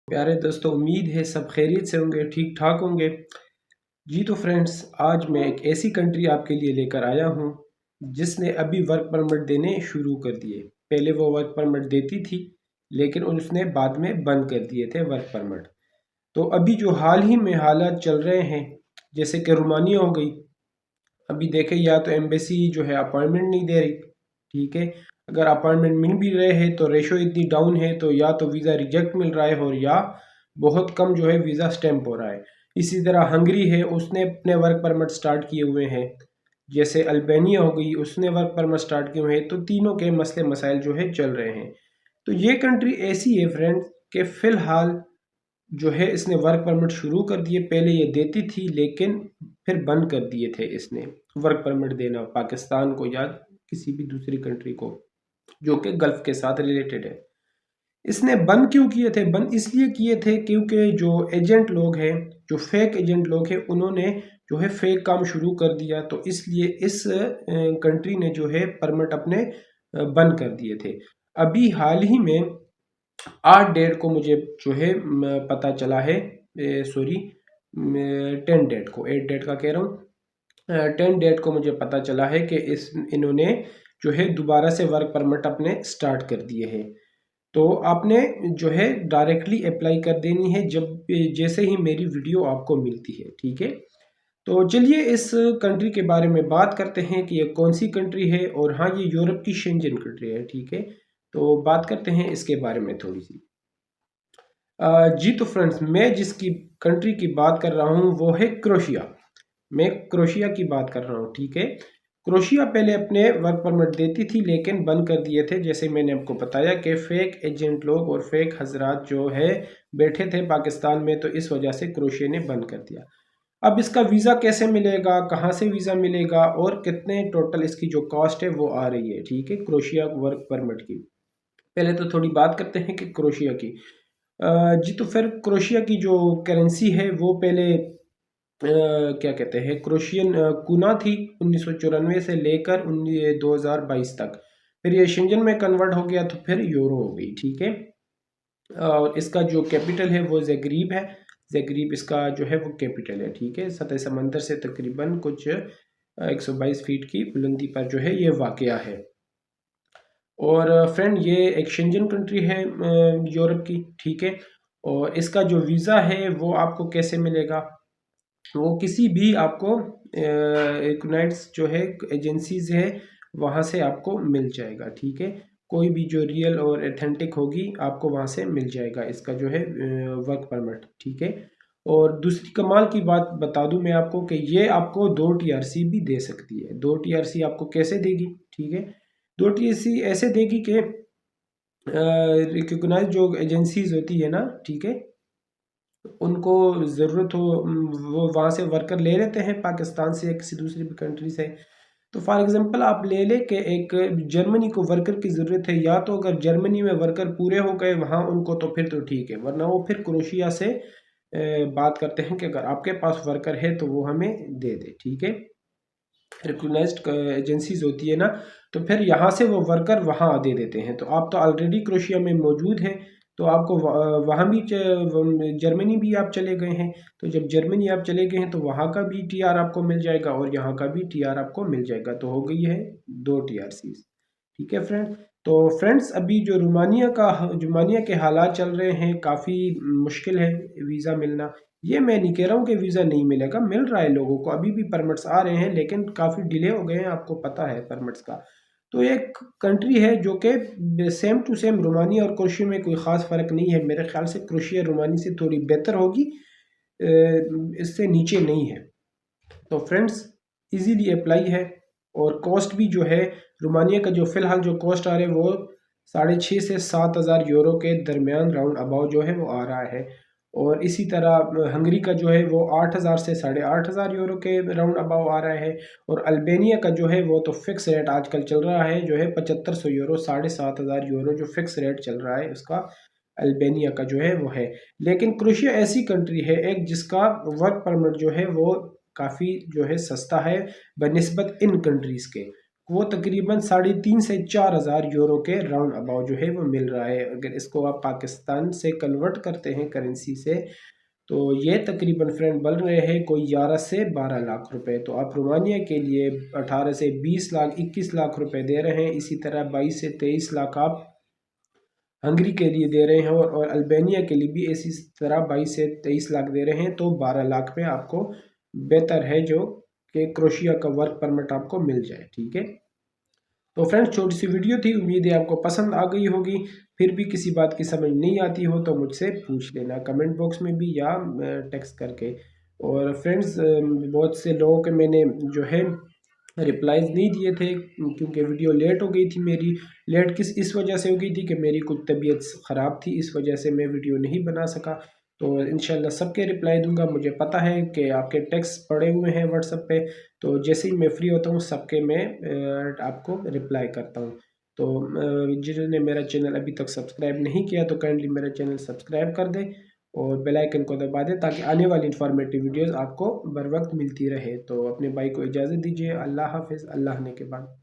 प्यारे दोस्तों, उम्मीद है सब खैरियत से होंगे, ठीक ठाक होंगे। जी तो फ्रेंड्स, आज मैं एक ऐसी कंट्री आपके लिए लेकर आया हूँ जिसने अभी वर्क परमिट देने शुरू कर दिए। पहले वो वर्क परमिट देती थी, लेकिन उसने बाद में बंद कर दिए थे वर्क परमिट। तो अभी जो हाल ही में हालात चल रहे हैं, जैसे कि रोमानिया हो गई। अभी देखें, या तो एम्बेसी जो है अपॉइंटमेंट नहीं दे रही, ठीक है। अगर अपॉइंटमेंट मिल भी रहे हैं तो रेशो इतनी डाउन है, तो या तो वीज़ा रिजेक्ट मिल रहा है और या बहुत कम जो है वीज़ा स्टैम्प हो रहा है। इसी तरह हंगरी है, उसने अपने वर्क परमिट स्टार्ट किए हुए हैं। जैसे अल्बानिया हो गई, उसने वर्क परमिट स्टार्ट किए हुए हैं। तो तीनों के मसले मसाइल जो है चल रहे हैं। तो ये कंट्री ऐसी है फ्रेंड्स कि फ़िलहाल जो है इसने वर्क परमिट शुरू कर दिए। पहले ये देती थी, लेकिन फिर बंद कर दिए थे इसने वर्क परमिट देना पाकिस्तान को या किसी भी दूसरी कंट्री को जो कि गल्फ के साथ रिलेटेड है। इसने बंद क्यों किए थे? बंद इसलिए किए थे क्योंकि जो एजेंट लोग हैं, जो फेक एजेंट लोग हैं, उन्होंने जो है फेक काम शुरू कर दिया। तो इसलिए इस कंट्री ने जो है परमिट अपने बंद कर दिए थे। अभी हाल ही में 8 डेट को मुझे जो है पता चला है, सॉरी 10 डेट को, 8 डेट का कह रहा हूँ। 10 डेट को मुझे पता चला है कि इन्होंने जो है दोबारा से वर्क परमिट अपने स्टार्ट कर दिए हैं। तो आपने जो है डायरेक्टली अप्लाई कर देनी है जब जैसे ही मेरी वीडियो आपको मिलती है, ठीक है। तो चलिए इस कंट्री के बारे में बात करते हैं कि ये कौन सी कंट्री है। और हाँ, ये यूरोप की शेंजन कंट्री है, ठीक है। तो बात करते हैं इसके बारे में थोड़ी सी। जी तो फ्रेंड्स, मैं जिसकी कंट्री की बात कर रहा हूँ वो है क्रोशिया। मैं क्रोशिया की बात कर रहा हूँ, ठीक है। क्रोशिया पहले अपने वर्क परमिट देती थी, लेकिन बंद कर दिए थे। जैसे मैंने आपको बताया कि फेक एजेंट लोग और फेक हजरात जो है बैठे थे पाकिस्तान में, तो इस वजह से क्रोशिया ने बंद कर दिया। अब इसका वीज़ा कैसे मिलेगा, कहाँ से वीज़ा मिलेगा और कितने टोटल इसकी जो कॉस्ट है वो आ रही है, ठीक है, क्रोशिया वर्क परमिट की। पहले तो थोड़ी बात करते हैं कि क्रोशिया की। जी तो फिर क्रोशिया की जो करेंसी है वो पहले क्या कहते हैं, क्रोशियन कुना थी 1994 से लेकर 2022 तक। फिर ये शेंजन में कन्वर्ट हो गया, तो फिर यूरो हो गई, ठीक है। और इसका जो कैपिटल है वो ज़गरीब है। ज़गरीब इसका जो है वो कैपिटल है, ठीक है। सतह समंदर से तकरीबन कुछ 122 फीट की बुलंदी पर जो है ये वाक़या है। और फ्रेंड, ये एक शेंजन कंट्री है यूरोप की, ठीक है। और इसका जो वीज़ा है वो आपको कैसे मिलेगा? वो किसी भी आपको यूनाइट्स जो है एजेंसीज है वहाँ से आपको मिल जाएगा, ठीक है। कोई भी जो रियल और एथेंटिक होगी आपको वहाँ से मिल जाएगा इसका जो है वर्क परमिट, ठीक है। और दूसरी कमाल की बात बता दूं मैं आपको कि ये आपको 2 TRC भी दे सकती है। 2 TRC आपको कैसे देगी, ठीक है। 2 TRC ऐसे देगी कि रिकग्नाइज जो एजेंसीज होती है ना, ठीक है, उनको ज़रूरत हो, वो वहाँ से वर्कर ले लेते हैं पाकिस्तान से या किसी दूसरी भी कंट्री से। तो फॉर एग्जांपल आप ले लें कि एक जर्मनी को वर्कर की ज़रूरत है, या तो अगर जर्मनी में वर्कर पूरे हो गए वहाँ उनको, तो फिर तो ठीक है, वरना वो फिर क्रोशिया से बात करते हैं कि अगर आपके पास वर्कर है तो वो हमें दे दे, ठीक है। रिकग्नाइज्ड एजेंसीज होती है ना, तो फिर यहाँ से वो वर्कर वहाँ दे देते हैं। तो आप तो ऑलरेडी क्रोशिया में मौजूद हैं, तो आपको वहाँ भी जर्मनी भी आप चले गए हैं। तो जब जर्मनी आप चले गए हैं तो वहाँ का भी टीआर आपको मिल जाएगा और यहाँ का भी टीआर आपको मिल जाएगा। तो हो गई है 2 TRC, ठीक है फ्रेंड। तो फ्रेंड्स, अभी जो रोमानिया के हालात चल रहे हैं, काफ़ी मुश्किल है वीज़ा मिलना। ये मैं नहीं कह रहा हूँ कि वीज़ा नहीं मिलेगा, मिल रहा है लोगों को, अभी भी परमिट्स आ रहे हैं, लेकिन काफ़ी डिले हो गए हैं, आपको पता है परमिट्स का। तो एक कंट्री है जो कि सेम टू सेम रोमानिया और क्रोशिया में कोई ख़ास फ़र्क नहीं है। मेरे ख्याल से क्रोशिया रोमानिया से थोड़ी बेहतर होगी, इससे नीचे नहीं है। तो फ्रेंड्स, इजीली अप्लाई है। और कॉस्ट भी जो है, रोमानिया का जो फ़िलहाल जो कॉस्ट आ रहा है वो 6,500 से 7,000 यूरो के दरमियान राउंड अबाउट जो है वो आ रहा है। और इसी तरह हंगरी का जो है वो 8,000 से 8,500 यूरो के राउंड अबाउ आ रहा है। और अल्बानिया का जो है वो तो फिक्स रेट आजकल चल रहा है, जो है 7,500 यूरो, 7,500 यूरो जो फिक्स रेट चल रहा है उसका अल्बानिया का जो है वो है। लेकिन क्रोशिया ऐसी कंट्री है एक जिसका वर्क परमिट जो है वो काफ़ी जो है सस्ता है बनिस्बत इन कंट्रीज़ के। वो तकरीबन 3.5 से 4,000 यूरो के राउंड अबाउट जो है वो मिल रहा है। अगर इसको आप पाकिस्तान से कन्वर्ट करते हैं करेंसी से, तो ये तकरीबन फ्रेंड बन रहे हैं कोई 11 से 12 लाख रुपए। तो आप रोमानिया के लिए 18 से 20 लाख 21 लाख रुपए दे रहे हैं। इसी तरह 22 से 23 लाख आप हंगरी के लिए दे रहे हैं, और अल्बानिया के लिए भी इसी तरह 22 से 23 लाख दे रहे हैं। तो 12 लाख में आपको बेहतर है जो कि क्रोशिया का वर्क परमिट आपको मिल जाए। ठीक है, तो फ्रेंड्स छोटी सी वीडियो थी, उम्मीद है आपको पसंद आ गई होगी। फिर भी किसी बात की समझ नहीं आती हो तो मुझसे पूछ लेना कमेंट बॉक्स में भी या टेक्स्ट करके। और फ्रेंड्स बहुत से लोगों के मैंने जो है रिप्लाईज नहीं दिए थे, क्योंकि वीडियो लेट हो गई थी मेरी। लेट किस इस वजह से हो गई थी कि मेरी कुछ तबीयत ख़राब थी, इस वजह से मैं वीडियो नहीं बना सका। तो इंशाल्लाह सबके रिप्लाई दूंगा। मुझे पता है कि आपके टेक्स्ट पड़े हुए हैं व्हाट्सएप पे, तो जैसे ही मैं फ्री होता हूँ सबके मैं आपको रिप्लाई करता हूँ। तो जिन्होंने मेरा चैनल अभी तक सब्सक्राइब नहीं किया तो काइंडली मेरा चैनल सब्सक्राइब कर दें और बेल आइकन को दबा दें, ताकि आने वाली इन्फॉर्मेटिव वीडियोस आपको बर वक्त मिलती रहे। तो अपने भाई को इजाज़त दीजिए। अल्लाह हाफिज़। अल्लाह ने के बाद।